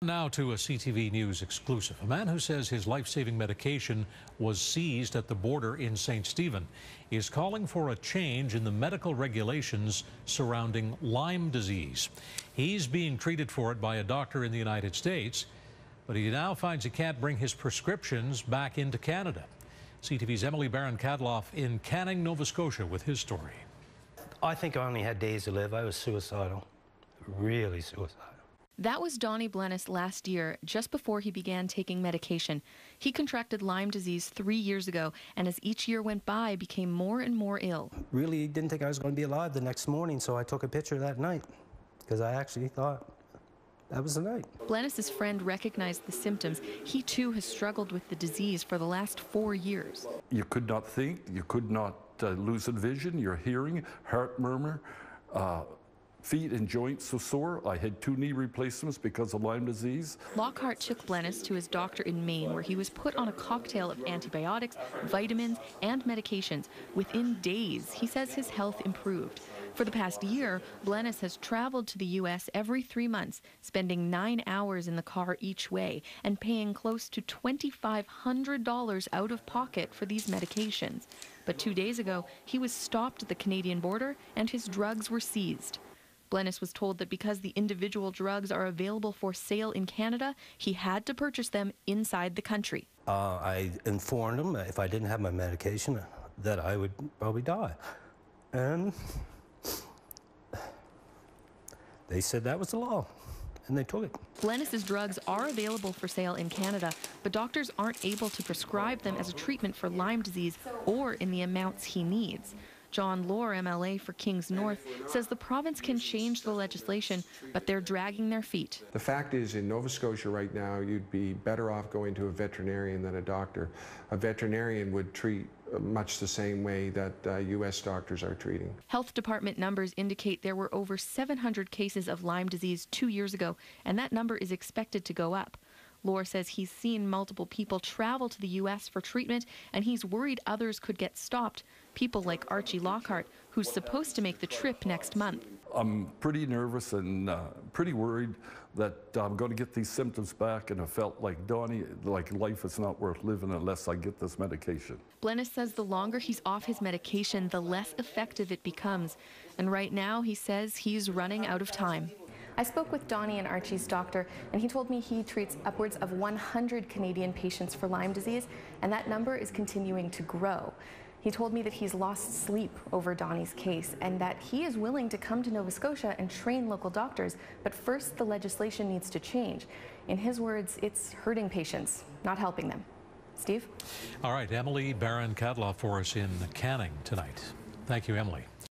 Now to a CTV News exclusive. A man who says his life-saving medication was seized at the border in St. Stephen is calling for a change in the medical regulations surrounding Lyme disease. He's being treated for it by a doctor in the United States, but he now finds he can't bring his prescriptions back into Canada. CTV's Emily Barron-Cadloff in Canning, Nova Scotia with his story. I think I only had days to live. I was suicidal, really suicidal. That was Donnie BLENUS last year, just before he began taking medication. He contracted Lyme disease 3 years ago, and as each year went by, became more and more ill. Really didn't think I was going to be alive the next morning, so I took a picture that night, because I actually thought that was the night. BLENUS's friend recognized the symptoms. He too has struggled with the disease for the last 4 years. You could not think, you could not lucid vision, your hearing, heart murmur, feet and joints so sore. I had 2 knee replacements because of Lyme disease. LOCKHART took BLENUS to his doctor in Maine, where he was put on a cocktail of antibiotics, vitamins, and medications. Within days, he says his health improved. For the past year, BLENUS has traveled to the U.S. every 3 months, spending 9 hours in the car each way and paying close to $2,500 out of pocket for these medications. But 2 days ago, he was stopped at the Canadian border and his drugs were seized. BLENUS was told that because the individual drugs are available for sale in Canada, he had to purchase them inside the country. I informed them if I didn't have my medication that I would probably die. And they said that was the law, and they took it. BLENUS's drugs are available for sale in Canada, but doctors aren't able to prescribe them as a treatment for Lyme disease or in the amounts he needs. John LOHR, MLA for Kings North, says the province can change the legislation, but they're dragging their feet. The fact is, in Nova Scotia right now, you'd be better off going to a veterinarian than a doctor. A veterinarian would treat much the same way that U.S. doctors are treating. Health department numbers indicate there were over 700 cases of Lyme disease 2 years ago, and that number is expected to go up. LOHR says he's seen multiple people travel to the U.S. for treatment, and he's worried others could get stopped. People like ARCHIE LOCKHART, who's supposed to make the trip next month. I'm pretty nervous and pretty worried that I'm going to get these symptoms back, and I felt like Donnie, like life is not worth living unless I get this medication. BLENUS says the longer he's off his medication, the less effective it becomes. And right now, he says he's running out of time. I spoke with Donnie and Archie's doctor, and he told me he treats upwards of 100 Canadian patients for Lyme disease, and that number is continuing to grow. He told me that he's lost sleep over Donnie's case and that he is willing to come to Nova Scotia and train local doctors, but first the legislation needs to change. In his words, it's hurting patients, not helping them. Steve? All right, Emily Barron-Cadloff for us in Canning tonight. Thank you, Emily.